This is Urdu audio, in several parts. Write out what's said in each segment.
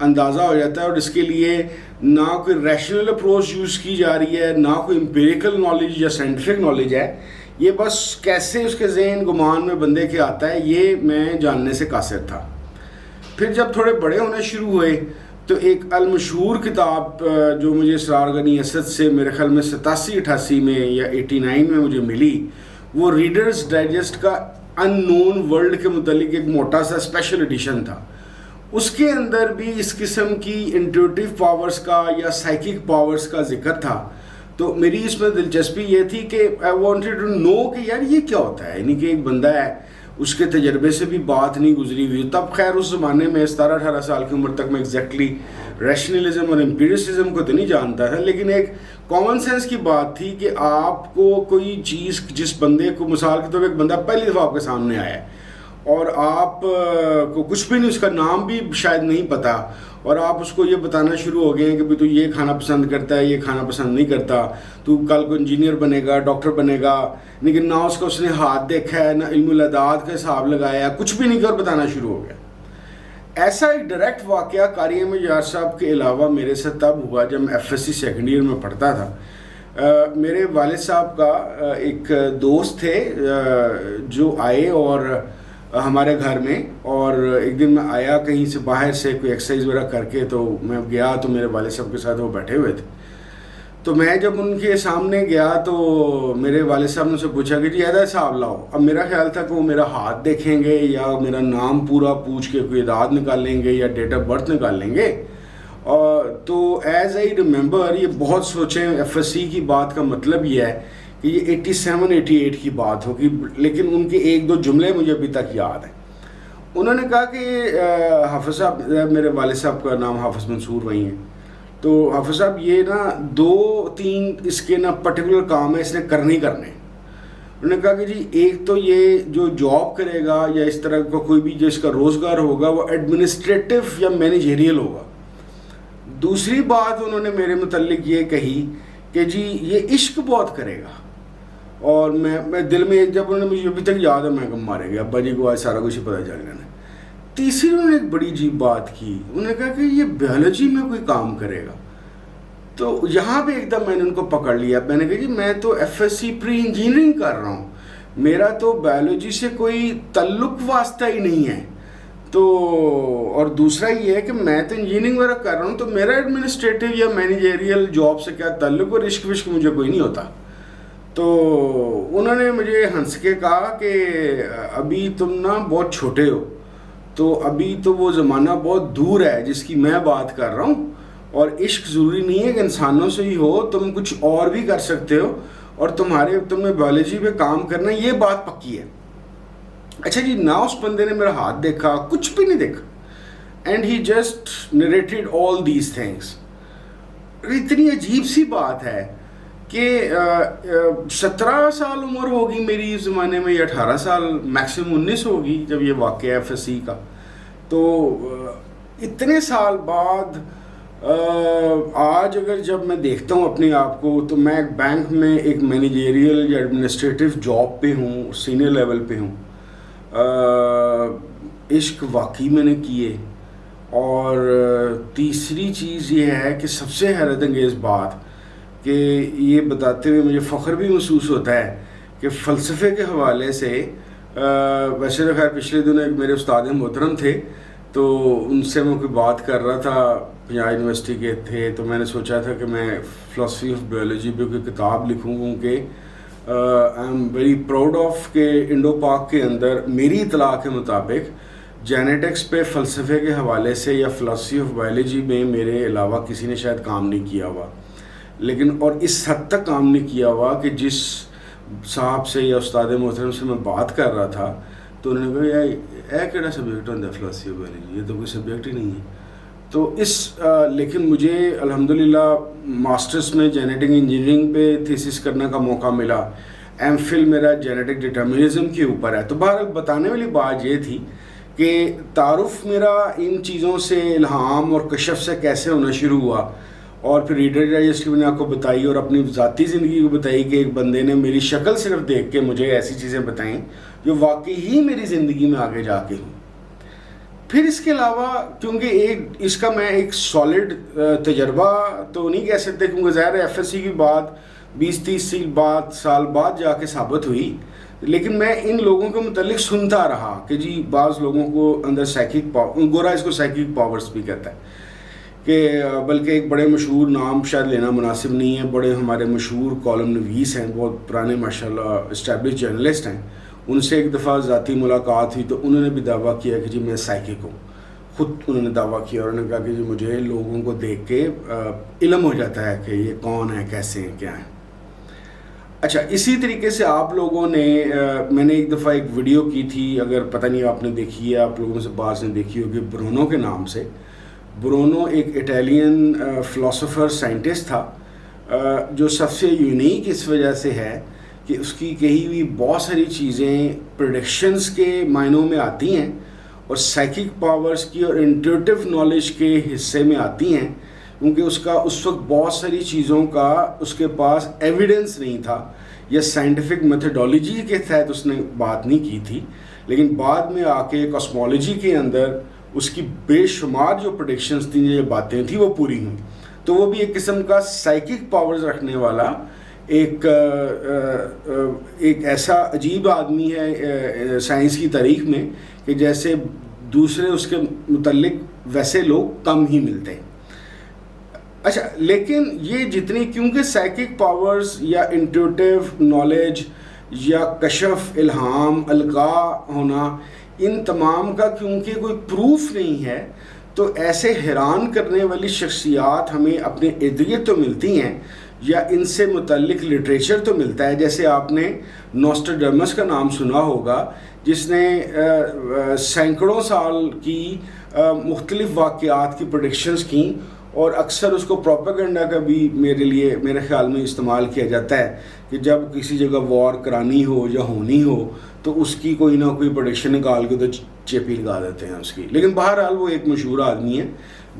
اندازہ ہو جاتا ہے، اور اس کے لیے نہ کوئی ریشنل اپروچ یوز کی جا رہی ہے، نہ کوئی امپیریکل نالج یا سائنٹیفک نالج ہے، یہ بس کیسے اس کے ذہن گمان میں بندے کے آتا ہے، یہ میں جاننے سے قاصر تھا۔ پھر جب تھوڑے بڑے ہونے شروع ہوئے تو ایک المشہور کتاب جو مجھے اسرار غنی اسد سے میرے خیال میں 87-88 میں یا 89 میں مجھے ملی، وہ ریڈرز ڈائجسٹ کا ان نون ورلڈ کے متعلق ایک موٹا سا اسپیشل ایڈیشن تھا۔ اس کے اندر بھی اس قسم کی انٹیوٹیو پاورز کا یا سائیکک پاورز کا ذکر تھا۔ تو میری اس میں دلچسپی یہ تھی کہ آئی وانٹیڈ ٹو نو کہ یار یہ کیا ہوتا ہے، یعنی کہ ایک بندہ ہے، اس کے تجربے سے بھی بات نہیں گزری ہوئی۔ تب خیر اس زمانے میں 17-18 سال کی عمر تک میں ایگزیکٹلی ریشنلزم اور امپیریسزم کو تو نہیں جانتا تھا، لیکن ایک کامن سینس کی بات تھی کہ آپ کو کوئی چیز، جس بندے کو مثال کے طور پہ ایک بندہ پہلی دفعہ آپ کے سامنے آیا ہے اور آپ کو کچھ بھی نہیں، اس کا نام بھی شاید نہیں پتا، اور آپ اس کو یہ بتانا شروع ہو گئے ہیں کہ بھی تو یہ کھانا پسند کرتا ہے، یہ کھانا پسند نہیں کرتا، تو کل کو انجینئر بنے گا، ڈاکٹر بنے گا، لیکن نہ اس کا اس نے ہاتھ دیکھا ہے، نہ علم الاعداد کا حساب لگایا، کچھ بھی نہیں کر بتانا شروع ہو گیا۔ ایسا ایک ڈائریکٹ واقعہ قاری احمد یار صاحب کے علاوہ میرے سے تب ہوا جب میں FSC سیکنڈ ایئر میں پڑھتا تھا۔ میرے والد صاحب کا ایک دوست تھے جو آئے اور ہمارے گھر میں، اور ایک دن میں آیا کہیں سے باہر سے کوئی ایکسرسائز وغیرہ کر کے، تو میں گیا تو میرے والد صاحب کے ساتھ وہ بیٹھے ہوئے تھے۔ تو میں جب ان کے سامنے گیا تو میرے والد صاحب نے ان سے پوچھا کہ جی ایدا حساب لاؤ۔ اب میرا خیال تھا کہ وہ میرا ہاتھ دیکھیں گے یا میرا نام پورا پوچھ کے کوئی اعداد نکال لیں گے یا ڈیٹ آف برتھ نکال لیں گے، اور تو ایز آئی ریممبر، یہ بہت سوچیں FSC کی بات کا مطلب یہ ہے کہ یہ 87-88 کی بات ہوگی، لیکن ان کے ایک دو جملے مجھے ابھی تک یاد ہیں۔ انہوں نے کہا کہ حافظ صاحب، میرے والد صاحب کا نام حافظ منصور وہی ہیں، تو حافظ صاحب یہ نا 2-3 اس کے نا پرٹیکولر کام ہے، اس نے کرنے ہی کرنے۔ انہوں نے کہا کہ جی ایک تو یہ جو جاب کرے گا یا اس طرح کا کوئی بھی جو اس کا روزگار ہوگا وہ ایڈمنسٹریٹو یا مینیجریل ہوگا۔ دوسری بات انہوں نے میرے متعلق یہ کہی کہ جی یہ عشق بہت کرے گا، اور میں دل میں جب انہوں نے مجھے ابھی تک یاد ہے، میں کہا مارے گیا ابا جی کو آج سارا کچھ پتہ چل گیا۔ تیسری انہوں نے ایک بڑی عجیب بات کی، انہوں نے کہا کہ یہ بیولوجی میں کوئی کام کرے گا۔ تو یہاں پہ ایک دم میں نے ان کو پکڑ لیا، میں نے کہا جی میں تو FSC پری انجینئرنگ کر رہا ہوں، میرا تو بیولوجی سے کوئی تعلق واسطہ ہی نہیں ہے، تو اور دوسرا یہ ہے کہ میں تو انجینئرنگ وغیرہ کر رہا ہوں، تو میرا ایڈمنسٹریٹو یا مینیجریل جاب سے کیا تعلق، اور عشق وشق مجھے کوئی نہیں ہوتا۔ تو انہوں نے مجھے ہنس کے کہا کہ ابھی تم نا بہت چھوٹے ہو، تو ابھی تو وہ زمانہ بہت دور ہے جس کی میں بات کر رہا ہوں، اور عشق ضروری نہیں ہے کہ انسانوں سے ہی ہو، تم کچھ اور بھی کر سکتے ہو، اور تمہیں بیولوجی پہ کام کرنا، یہ بات پکی ہے۔ اچھا جی، نہ اس بندے نے میرا ہاتھ دیکھا، کچھ بھی نہیں دیکھا، and he just narrated all these things. اتنی عجیب سی بات ہے کہ 17 سال عمر ہوگی میری اس زمانے میں، یا 18 سال، میکسیمم 19 ہوگی جب یہ واقعہ ہے FSC کا۔ تو اتنے سال بعد آج اگر جب میں دیکھتا ہوں اپنے آپ کو، تو میں ایک بینک میں ایک مینیجریل یا ایڈمنسٹریٹو جاب پہ ہوں، سینئر لیول پہ ہوں۔ عشق واقعی میں نے کیے، اور تیسری چیز یہ ہے کہ سب سے حیرت انگیز بات کہ یہ بتاتے ہوئے مجھے فخر بھی محسوس ہوتا ہے کہ فلسفے کے حوالے سے، ویسے تو خیر پچھلے دنوں ایک میرے استاد محترم تھے، تو ان سے میں کوئی بات کر رہا تھا، پنجاب یونیورسٹی کے تھے، تو میں نے سوچا تھا کہ میں فلسفی آف بیولوجی پہ کوئی کتاب لکھوں، کیونکہ I am very proud of کہ انڈو پاک کے اندر میری اطلاع کے مطابق جینیٹکس پہ فلسفے کے حوالے سے یا فلسفی آف بایولوجی میں میرے علاوہ کسی نے شاید کام نہیں کیا ہوا، لیکن اور اس حد تک کام نہیں کیا ہوا کہ جس صاحب سے یا استاد محترم سے میں بات کر رہا تھا، تو انہوں نے کہا یہ کیڑا سبجیکٹ ہوتا ہے فلسفی آف بایولوجی، یہ تو کوئی سبجیکٹ ہی نہیں ہے۔ تو لیکن مجھے الحمدللہ ماسٹرز میں جینیٹک انجینئرنگ پہ تھیسس کرنے کا موقع ملا، ایم فل میرا جینیٹک ڈٹرمنزم کے اوپر ہے۔ تو بہرحال بتانے والی بات یہ تھی کہ تعارف میرا ان چیزوں سے، الہام اور کشف سے کیسے ہونا شروع ہوا، اور پھر ریڈر ڈائجسٹ کی میں نے آپ کو بتائی، اور اپنی ذاتی زندگی کو بتائی کہ ایک بندے نے میری شکل صرف دیکھ کے مجھے ایسی چیزیں بتائیں جو واقعی ہی میری زندگی میں آگے جا کے ہوں۔ پھر اس کے علاوہ کیونکہ اس کا میں ایک سالڈ تجربہ تو نہیں کہہ سکتے، کیونکہ ظاہر ہے FSC کی بات 20-30 سال بعد جا کے ثابت ہوئی، لیکن میں ان لوگوں کے متعلق سنتا رہا کہ جی بعض لوگوں کو اندر سائیکک پاور، گورا اس کو سائیکک پاورز بھی کہتا ہے، کہ بلکہ ایک بڑے مشہور نام شاید لینا مناسب نہیں ہے، بڑے ہمارے مشہور کالم نویس ہیں، بہت پرانے ماشاءاللہ اسٹیبلش جرنلسٹ ہیں، ان سے ایک دفعہ ذاتی ملاقات ہوئی تو انہوں نے بھی دعویٰ کیا کہ جی میں سائیکک ہوں، خود انہوں نے دعویٰ کیا اور انہوں نے کہا کہ جی مجھے لوگوں کو دیکھ کے علم ہو جاتا ہے کہ یہ کون ہے، کیسے ہیں، کیا ہیں۔ اچھا، اسی طریقے سے آپ لوگوں نے میں نے ایک دفعہ ایک ویڈیو کی تھی، اگر پتہ نہیں آپ نے دیکھی ہے، آپ لوگوں سے بعض نے دیکھی ہوگی، برونو کے نام سے۔ برونو ایک اٹیلین فلاسفر سائنٹسٹ تھا، جو سب سے یونیک اس وجہ سے ہے کہ اس کی کہی ہوئی بہت ساری چیزیں پریڈکشنز کے معنوں میں آتی ہیں اور سائیکک پاورز کی اور انٹیوٹیو نالج کے حصے میں آتی ہیں، کیونکہ اس کا اس وقت بہت ساری چیزوں کا اس کے پاس ایویڈنس نہیں تھا یا سائنٹیفک میتھڈالوجی کے تحت اس نے بات نہیں کی تھی، لیکن بعد میں آ کے کاسمولوجی کے اندر اس کی بے شمار جو پریڈکشنز تھیں، جو باتیں تھیں، وہ پوری ہوئیں۔ تو وہ بھی ایک قسم کا سائیکک پاورز رکھنے والا ایک ایسا عجیب آدمی ہے سائنس کی تاریخ میں کہ جیسے دوسرے اس کے متعلق ویسے لوگ کم ہی ملتے ہیں۔ اچھا، لیکن یہ جتنی، کیونکہ سائیکک پاورز یا انٹیوٹیو نالج یا کشف، الہام، القاء ہونا، ان تمام کا کیونکہ کوئی پروف نہیں ہے، تو ایسے حیران کرنے والی شخصیات ہمیں اپنے ارد گرد تو ملتی ہیں یا ان سے متعلق لٹریچر تو ملتا ہے۔ جیسے آپ نے نوسٹراڈامس کا نام سنا ہوگا، جس نے سینکڑوں سال کی مختلف واقعات کی پریڈکشنز کیں، اور اکثر اس کو پروپیگنڈا کا بھی میرے خیال میں استعمال کیا جاتا ہے کہ جب کسی جگہ وار کرانی ہو یا ہونی ہو تو اس کی کوئی نہ کوئی پریڈکشن نکال کے تو چیپی لگا دیتے ہیں اس کی۔ لیکن بہرحال وہ ایک مشہور آدمی ہے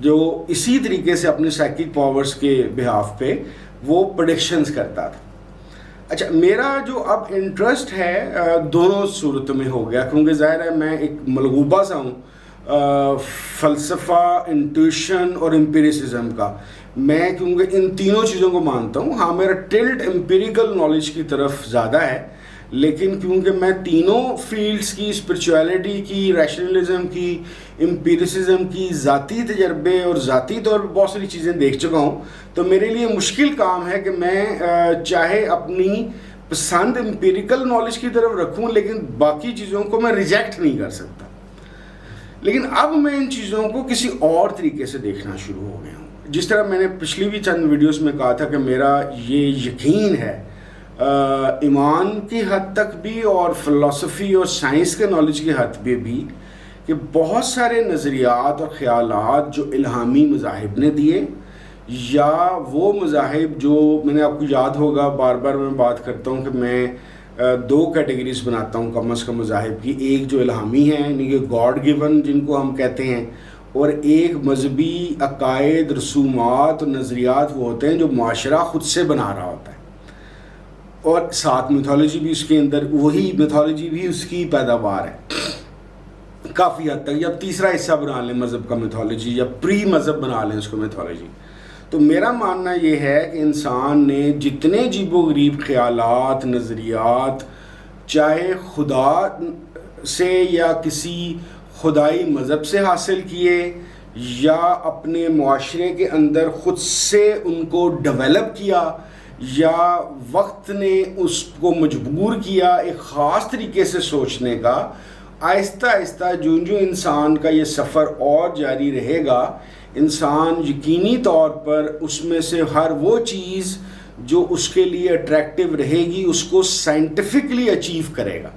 جو اسی طریقے سے اپنے سائیکک پاورز کے بہاف پہ وہ پریڈکشنز کرتا تھا۔ اچھا، میرا جو اب انٹرسٹ ہے دونوں صورتوں میں ہو گیا، کیونکہ ظاہر ہے میں ایک ملغوبہ سا ہوں فلسفہ، انٹویشن اور امپیریسزم کا۔ میں کیونکہ ان تینوں چیزوں کو مانتا ہوں، ہاں میرا ٹلٹ امپیریکل نالج کی طرف زیادہ ہے، لیکن کیونکہ میں تینوں فیلڈز کی، اسپرچویلٹی کی، ریشنلزم کی، امپیریسزم کی، ذاتی تجربے اور ذاتی طور پر بہت ساری چیزیں دیکھ چکا ہوں، تو میرے لیے مشکل کام ہے کہ میں چاہے اپنی پسند امپیریکل نالج کی طرف رکھوں، لیکن باقی چیزوں کو میں ریجیکٹ نہیں کر سکتا۔ لیکن اب میں ان چیزوں کو کسی اور طریقے سے دیکھنا شروع ہو گیا ہوں۔ جس طرح میں نے پچھلی بھی چند ویڈیوز میں کہا تھا کہ میرا یہ یقین ہے ایمان کی حد تک بھی اور فلسفی اور سائنس کے نالج کی حد پہ بھی، کہ بہت سارے نظریات اور خیالات جو الہامی مذاہب نے دیے، یا وہ مذاہب جو میں نے، آپ کو یاد ہوگا بار بار میں بات کرتا ہوں کہ میں دو کیٹیگریز بناتا ہوں کم از کم مذاہب کی، ایک جو الہامی ہیں یعنی کہ گاڈ گیون جن کو ہم کہتے ہیں، اور ایک مذہبی عقائد، رسومات اور نظریات وہ ہوتے ہیں جو معاشرہ خود سے بنا رہا ہوتا ہے، اور ساتھ میتھولوجی بھی اس کے اندر، وہی میتھولوجی بھی اس کی پیداوار ہے کافی حد تک، یا تیسرا حصہ بنا لیں مذہب کا میتھولوجی، یا پری مذہب بنا لیں اس کو میتھولوجی۔ تو میرا ماننا یہ ہے کہ انسان نے جتنے عجیب و غریب خیالات، نظریات، چاہے خدا سے یا کسی خدائی مذہب سے حاصل کیے، یا اپنے معاشرے کے اندر خود سے ان کو ڈیولپ کیا، یا وقت نے اس کو مجبور کیا ایک خاص طریقے سے سوچنے کا، آہستہ آہستہ جو انسان کا یہ سفر اور جاری رہے گا، انسان یقینی طور پر اس میں سے ہر وہ چیز جو اس کے لیے اٹریکٹیو رہے گی اس کو سائنٹیفکلی اچیو کرے گا۔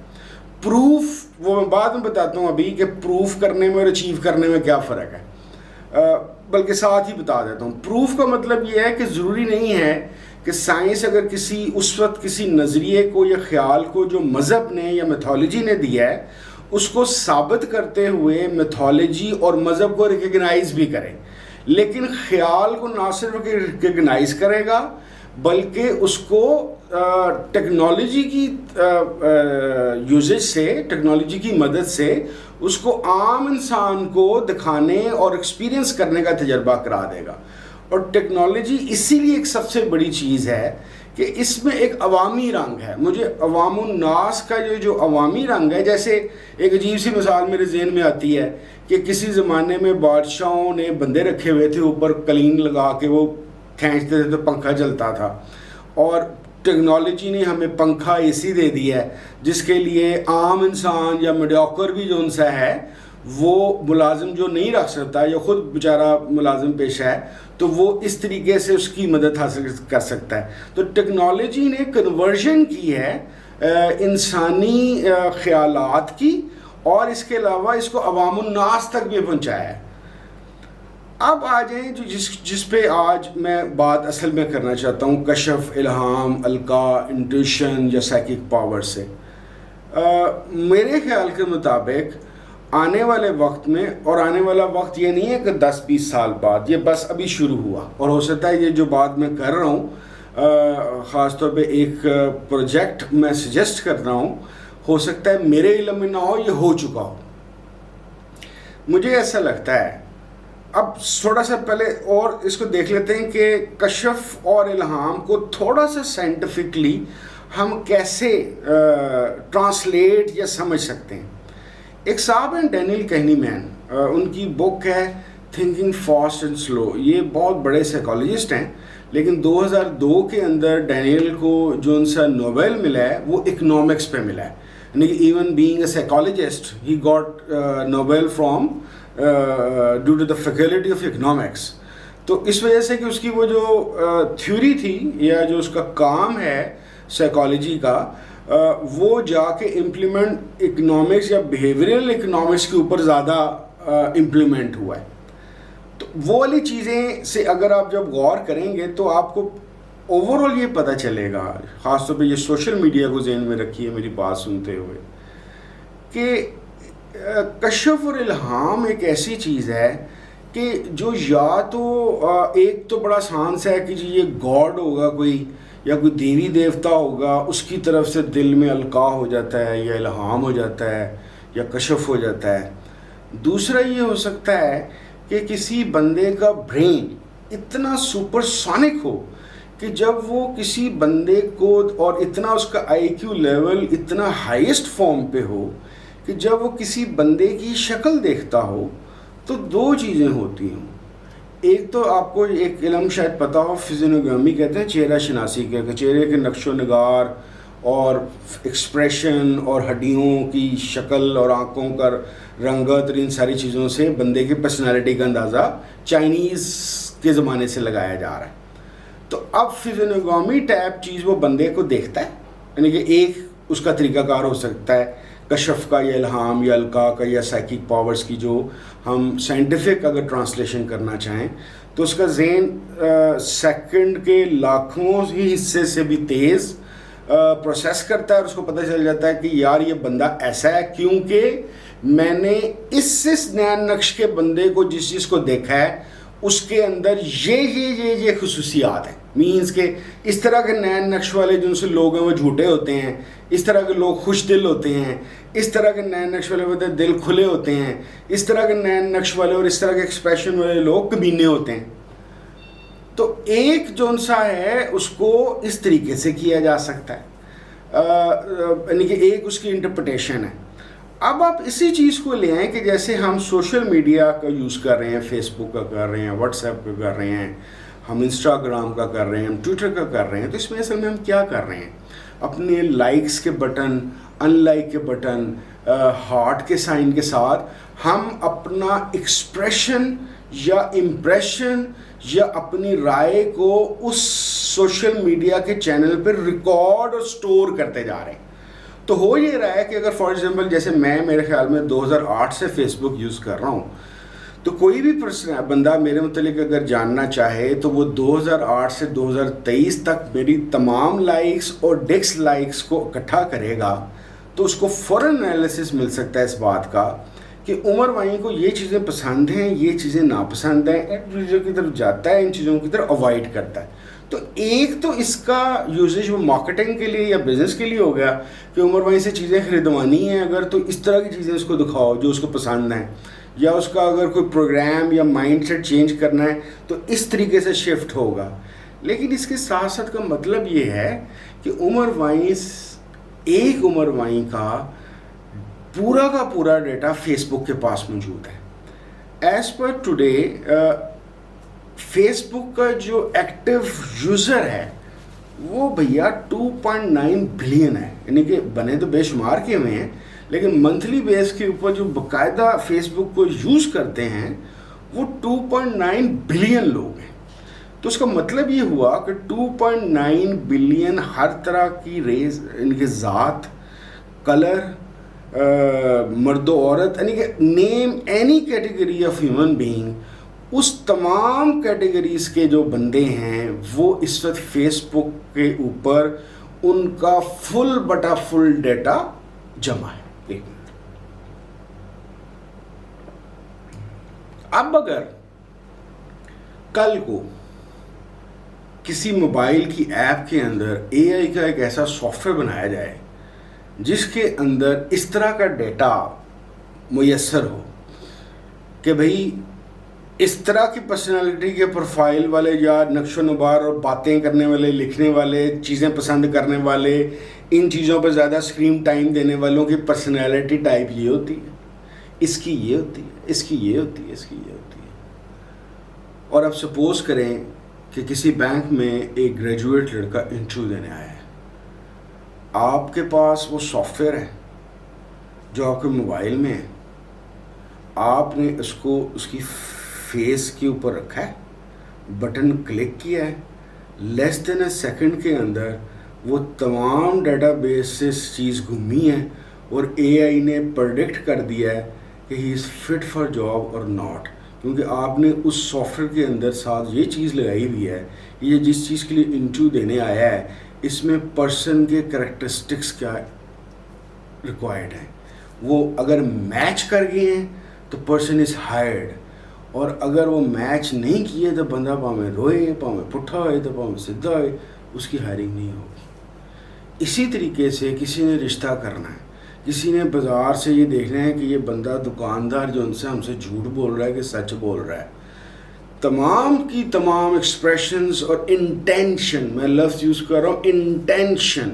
پروف وہ میں بعد میں بتاتا ہوں ابھی کہ پروف کرنے میں اور اچیو کرنے میں کیا فرق ہے، بلکہ ساتھ ہی بتا دیتا ہوں۔ پروف کا مطلب یہ ہے کہ ضروری نہیں ہے کہ سائنس اگر کسی اس وقت کسی نظریے کو یا خیال کو جو مذہب نے یا میتھولوجی نے دیا ہے اس کو ثابت کرتے ہوئے میتھولوجی اور مذہب کو ریکگنائز بھی کرے، لیکن خیال کو نہ صرف ریکگنائز کرے گا بلکہ اس کو ٹیکنالوجی کی یوزیج سے، ٹیکنالوجی کی مدد سے اس کو عام انسان کو دکھانے اور ایکسپیرینس کرنے کا تجربہ کرا دے گا. اور ٹیکنالوجی اسی لیے ایک سب سے بڑی چیز ہے کہ اس میں ایک عوامی رنگ ہے. مجھے عوام الناس کا جو عوامی رنگ ہے، جیسے ایک عجیب سی مثال میرے ذہن میں آتی ہے کہ کسی زمانے میں بادشاہوں نے بندے رکھے ہوئے تھے، اوپر کلین لگا کے وہ کھینچتے تھے تو پنکھا چلتا تھا، اور ٹیکنالوجی نے ہمیں پنکھا اے سی دے دیا ہے جس کے لیے عام انسان یا میڈیوکر بھی جو ان سے ہے وہ ملازم جو نہیں رکھ سکتا یا خود بیچارہ ملازم پیشہ ہے تو وہ اس طریقے سے اس کی مدد حاصل کر سکتا ہے. تو ٹیکنالوجی نے کنورژن کی ہے انسانی خیالات کی، اور اس کے علاوہ اس کو عوام الناس تک بھی پہنچایا ہے. اب آ جائیں جو جس پہ آج میں بات اصل میں کرنا چاہتا ہوں، کشف، الہام، القاء، انٹویشن یا سائیکک پاور سے. میرے خیال کے مطابق آنے والے وقت میں، اور آنے والا وقت یہ نہیں ہے کہ 10-20 سال بعد، یہ بس ابھی شروع ہوا، اور ہو سکتا ہے یہ جو بات میں کر رہا ہوں خاص طور پہ ایک پروجیکٹ میں سجیسٹ کر رہا ہوں، ہو سکتا ہے میرے علم میں نہ ہو، یہ ہو چکا ہو. مجھے ایسا لگتا ہے. اب تھوڑا سا پہلے اور اس کو دیکھ لیتے ہیں کہ کشف اور الہام کو تھوڑا سا سائنٹیفکلی ہم کیسے ٹرانسلیٹ یا سمجھ سکتے ہیں. ایک صاحب ہیں ڈینیل کہنی مین، ان کی بک ہے تھنکنگ فاسٹ اینڈ سلو. یہ بہت بڑے سائیکالوجسٹ ہیں، لیکن 2002 کے اندر ڈینیل کو جو ان سے نوبل ملا ہے وہ اکنامکس پہ ملا ہے. یعنی کہ even being a psychologist he got Nobel from due to the faculty of economics. تو اس وجہ سے کہ اس کی وہ جو تھیوری تھی یا جو اس کا کام ہے سائیکالوجی کا، وہ جا کے امپلیمنٹ اکنامکس یا بیہیویئرل اکنامکس کے اوپر زیادہ امپلیمنٹ ہوا ہے. تو وہ والی چیزیں سے اگر آپ جب غور کریں گے تو آپ کو اوور آل یہ پتہ چلے گا، خاص طور پہ یہ سوشل میڈیا کو ذہن میں رکھیے میری بات سنتے ہوئے، کہ کشف اور الہام ایک ایسی چیز ہے کہ جو یا تو ایک تو بڑا آسان سا ہے کہ جی یہ گاڈ ہوگا کوئی یا کوئی دیوی دیوتا ہوگا، اس کی طرف سے دل میں القاء ہو جاتا ہے یا الہام ہو جاتا ہے یا کشف ہو جاتا ہے. دوسرا یہ ہو سکتا ہے کہ کسی بندے کا برین اتنا سپر سونک ہو کہ جب وہ کسی بندے کو، اور اتنا اس کا آئی کیو لیول اتنا ہائیسٹ فارم پہ ہو کہ جب وہ کسی بندے کی شکل دیکھتا ہو تو دو چیزیں ہوتی ہوں. ایک تو آپ کو ایک علم شاید پتہ ہو، فزینوگرافی کہتے ہیں چہرہ شناسی کے، چہرے کے نقش و نگار اور ایکسپریشن اور ہڈیوں کی شکل اور آنکھوں کا رنگت اور ان ساری چیزوں سے بندے کی پرسنالٹی کا اندازہ چائنیز کے زمانے سے لگایا جا رہا ہے. تو اب فزینوگرافی ٹائپ چیز وہ بندے کو دیکھتا ہے، یعنی کہ ایک اس کا طریقہ کار ہو سکتا ہے کشف کا یا الہام یا القاء کا یا سائیکک پاورز کی، جو ہم سائنٹیفک اگر ٹرانسلیشن کرنا چاہیں تو اس کا ذہن سیکنڈ کے لاکھوں ہی حصے سے بھی تیز پروسیس کرتا ہے، اور اس کو پتہ چل جاتا ہے کہ یار یہ بندہ ایسا ہے کیونکہ میں نے اس نین نقش کے بندے کو جس چیز کو دیکھا ہے اس کے اندر یہ خصوصیات ہیں. مینز کہ اس طرح کے نین نقش والے جن سے لوگ ہیں وہ جھوٹے ہوتے ہیں، اس طرح کے لوگ خوش دل ہوتے ہیں، اس طرح کے نین نقش والے ہوتے ہیں دل کھلے ہوتے ہیں، اس طرح کے نین نقش والے اور اس طرح کے ایکسپریشن والے لوگ کمینے ہوتے ہیں. تو ایک جون سا ہے اس کو اس طریقے سے کیا جا سکتا ہے، یعنی کہ ایک اس کی انٹرپریٹیشن ہے. اب آپ اسی چیز کو لے آئیں کہ جیسے ہم سوشل میڈیا کا یوز کر رہے ہیں، فیس بک کا کر رہے ہیں، واٹس ایپ کا کر رہے ہیں، ہم انسٹاگرام کا کر رہے ہیں، ہم ٹویٹر کا کر رہے ہیں. تو اس میں اصل میں ہم کیا کر رہے ہیں؟ اپنے لائکس کے بٹن، ان لائک کے بٹن، ہارٹ کے سائن کے ساتھ ہم اپنا ایکسپریشن یا امپریشن یا اپنی رائے کو اس سوشل میڈیا کے چینل پر ریکارڈ اور سٹور کرتے جا رہے ہیں. تو ہو یہ رہا ہے کہ اگر فار ایگزامپل جیسے میرے خیال میں 2008 سے فیس بک یوز کر رہا ہوں، تو کوئی بھی بندہ میرے متعلق اگر جاننا چاہے تو وہ 2008 سے 2023 تک میری تمام لائکس اور ڈس لائکس کو اکٹھا کرے گا تو اس کو فوراً انالیسس مل سکتا ہے اس بات کا کہ عمر وائیں کو یہ چیزیں پسند ہیں، یہ چیزیں ناپسند ہیں، ان چیزوں کی طرف جاتا ہے، ان چیزوں کی طرف اوائڈ کرتا ہے. تو ایک تو اس کا یوزیج وہ مارکیٹنگ کے لیے یا بزنس کے لیے ہو گیا کہ عمر بھائی سے چیزیں خریدوانی ہیں اگر تو اس طرح کی چیزیں اس کو دکھاؤ جو اس کو پسند ہیں، یا اس کا اگر کوئی پروگرام یا مائنڈ سیٹ چینج کرنا ہے تو اس طریقے سے شفٹ ہوگا. لیکن اس کے ساتھ ساتھ کا مطلب یہ ہے کہ عمر وائنس ایک عمر وائن کا پورا ڈیٹا فیس بک کے پاس موجود ہے. ایز پر ٹوڈے فیس بک کا جو ایکٹیو یوزر ہے وہ بھیا 2.9 بلین ہے، یعنی کہ بنے تو بے شمار کے ہوئے ہیں لیکن منتھلی بیس کے اوپر جو باقاعدہ فیس بک کو یوز کرتے ہیں وہ 2.9 بلین لوگ ہیں. تو اس کا مطلب یہ ہوا کہ 2.9 بلین ہر طرح کی ریز، یعنی کہ ذات، کلر، مرد و عورت، یعنی کہ name any category of human being, اس تمام کیٹیگریز کے جو بندے ہیں وہ اس وقت فیس بک کے اوپر ان کا فل ڈیٹا جمع ہے. ایک منٹ، اب اگر کل کو کسی موبائل کی ایپ کے اندر اے آئی کا ایک ایسا سافٹ ویئر بنایا جائے جس کے اندر اس طرح کا ڈیٹا میسر ہو کہ بھئی اس طرح کی پرسنالٹی کے پروفائل والے یا نقش و نگار اور باتیں کرنے والے، لکھنے والے، چیزیں پسند کرنے والے، ان چیزوں پہ زیادہ اسکرین ٹائم دینے والوں کی پرسنالٹی ٹائپ یہ ہوتی ہے، اس کی یہ ہوتی ہے، اس کی یہ ہوتی ہے، اس کی یہ ہوتی ہے. اور اب سپوز کریں کہ کسی بینک میں ایک گریجویٹ لڑکا انٹرویو دینے آیا ہے، آپ کے پاس وہ سافٹ ویئر ہے جو آپ کے موبائل میں ہے، آپ نے اس کو اس کی فیس کے اوپر رکھا ہے، بٹن کلک کیا ہے، لیس دین اے سیکنڈ کے اندر وہ تمام ڈیٹا بیس سے چیز گھومی ہے اور اے آئی نے پرڈکٹ کر دیا ہے کہ ہی از فٹ فار جاب اور ناٹ، کیونکہ آپ نے اس سافٹ ویئر کے اندر ساتھ یہ چیز لگائی ہوئی ہے کہ یہ جس چیز کے لیے انٹرویو دینے آیا ہے اس میں پرسن کے کریکٹرسٹکس کیا ریکوائرڈ ہیں، وہ اگر میچ کر گئے ہیں تو پرسن از ہائرڈ، اور اگر وہ میچ نہیں کیے تو بندہ پاؤں روئے، پاؤں پٹھا ہوئے تو پاؤں سدھا ہوئے، اس کی ہائرنگ نہیں ہوگی. اسی طریقے سے کسی نے رشتہ کرنا ہے، کسی نے بازار سے یہ دیکھنا ہے کہ یہ بندہ دکاندار جو ان سے ہم سے جھوٹ بول رہا ہے کہ سچ بول رہا ہے، تمام کی تمام ایکسپریشنز اور انٹینشن، میں لفظ یوز کر رہا ہوں انٹینشن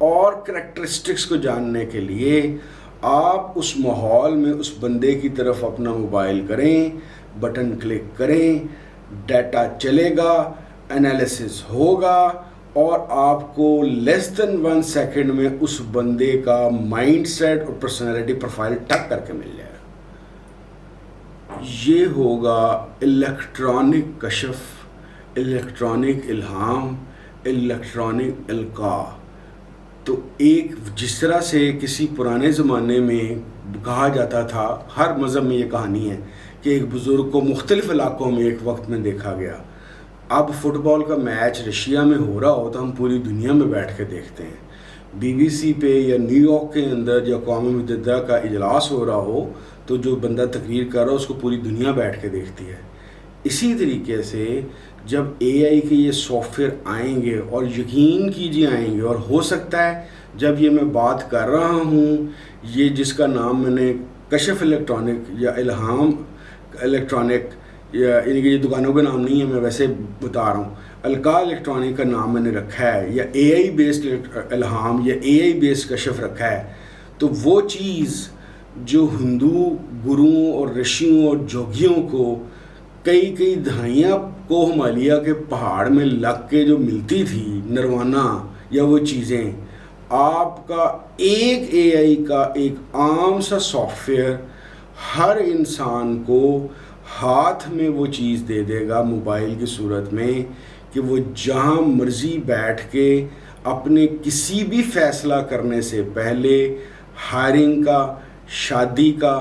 اور کریکٹرسٹکس کو جاننے کے لیے آپ اس ماحول میں اس بندے کی طرف اپنا موبائل کریں، بٹن کلک کریں، ڈیٹا چلے گا، انالیسس ہوگا اور آپ کو لیس دین 1 سیکنڈ میں اس بندے کا مائنڈ سیٹ اور پرسنالٹی پروفائل ٹک کر کے مل جائے گا. یہ ہوگا الیکٹرانک کشف، الیکٹرانک الہام، الیکٹرانک القاء. تو ایک جس طرح سے کسی پرانے زمانے میں کہا جاتا تھا، ہر مذہب میں یہ کہانی ہے کہ ایک بزرگ کو مختلف علاقوں میں ایک وقت میں دیکھا گیا. اب فٹ بال کا میچ رشیا میں ہو رہا ہو تو ہم پوری دنیا میں بیٹھ کے دیکھتے ہیں. بی بی سی پہ یا نیو یارک کے اندر جو اقوام متحدہ کا اجلاس ہو رہا ہو تو جو بندہ تقریر کر رہا ہو اس کو پوری دنیا بیٹھ کے دیکھتی ہے. اسی طریقے سے جب اے آئی کے یہ سافٹ ویئر آئیں گے اور یقین کیجیے آئیں گے، اور ہو سکتا ہے جب یہ میں بات کر رہا ہوں یہ جس کا نام میں نے کشف الیکٹرانک یا الہام الیکٹرانک، یعنی کہ یہ دکانوں کے نام نہیں ہے، میں ویسے بتا رہا ہوں، القاء الیکٹرانک کا نام میں نے رکھا ہے یا اے آئی بیسڈ الہام یا اے آئی بیسڈ کشف رکھا ہے، تو وہ چیز جو ہندو گروؤں اور رشیوں اور جوگیوں کو کئی دہائیاں کو ہمالیہ کے پہاڑ میں لگ کے جو ملتی تھی نروانا یا وہ چیزیں، آپ کا ایک اے آئی کا ایک عام سا سافٹ ویئر ہر انسان کو ہاتھ میں وہ چیز دے دے گا موبائل کی صورت میں کہ وہ جہاں مرضی بیٹھ کے اپنے کسی بھی فیصلہ کرنے سے پہلے ہائرنگ کا، شادی کا،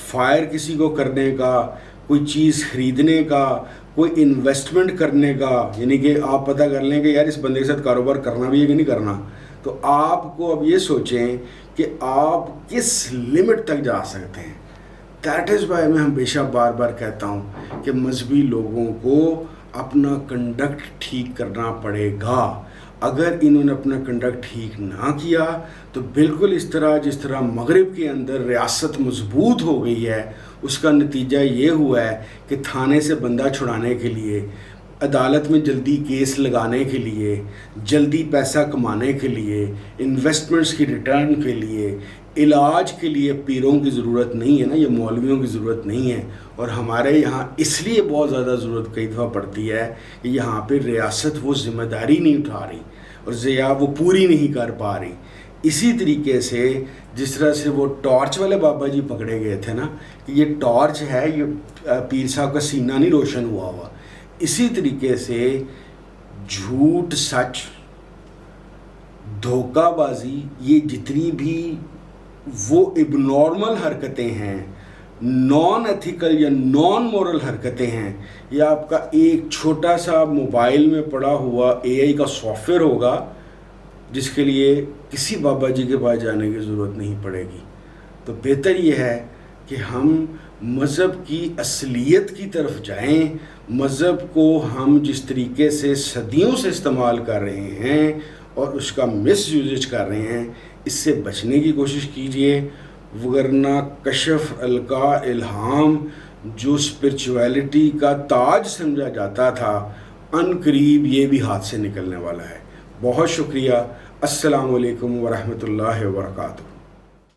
فائر کسی کو کرنے کا، کوئی چیز خریدنے کا، کوئی انویسٹمنٹ کرنے کا، یعنی کہ آپ پتہ کر لیں کہ یار اس بندے کے ساتھ کاروبار کرنا بھی ہے کہ نہیں کرنا، تو آپ کو اب یہ سوچیں کہ آپ کس لمٹ تک جا سکتے ہیں. دیٹ از وائی میں ہمیشہ بار بار کہتا ہوں کہ مذہبی لوگوں کو اپنا کنڈکٹ ٹھیک کرنا پڑے گا. اگر انہوں نے اپنا کنڈکٹ ٹھیک نہ کیا تو بالکل اس طرح جس طرح مغرب کے اندر ریاست مضبوط ہو گئی ہے، اس کا نتیجہ یہ ہوا ہے کہ تھانے سے بندہ چھڑانے کے لیے، عدالت میں جلدی کیس لگانے کے لیے، جلدی پیسہ کمانے کے لیے، انویسٹمنٹس کی ریٹرن کے لیے، علاج کے لیے پیروں کی ضرورت نہیں ہے نا، یہ مولویوں کی ضرورت نہیں ہے. اور ہمارے یہاں اس لیے بہت زیادہ ضرورت کئی دفعہ پڑتی ہے کہ یہاں پہ ریاست وہ ذمہ داری نہیں اٹھا رہی اور وہ پوری نہیں کر پا رہی. اسی طریقے سے جس طرح سے وہ ٹارچ والے بابا جی پکڑے گئے تھے نا کہ یہ ٹارچ ہے، یہ پیر صاحب کا سینہ نہیں روشن ہوا. اسی طریقے سے جھوٹ، سچ، دھوکہ بازی، یہ جتنی بھی وہ اب نارمل حرکتیں ہیں، نان ایتھیکل یا نان مورل حرکتیں ہیں، یا آپ کا ایک چھوٹا سا موبائل میں پڑا ہوا اے آئی کا سافٹ ویئر ہوگا جس کے لیے کسی بابا جی کے پاس جانے کی ضرورت نہیں پڑے گی. تو بہتر یہ ہے کہ ہم مذہب کی اصلیت کی طرف جائیں. مذہب کو ہم جس طریقے سے صدیوں سے استعمال کر رہے ہیں اور اس کا مس یوزیج کر رہے ہیں، اس سے بچنے کی کوشش کیجئے. وگرنہ کشف، القاء، الہام جو اسپرچویلٹی کا تاج سمجھا جاتا تھا، ان قریب یہ بھی ہاتھ سے نکلنے والا ہے. بہت شکریہ. السلام علیکم ورحمۃ اللہ وبرکاتہ.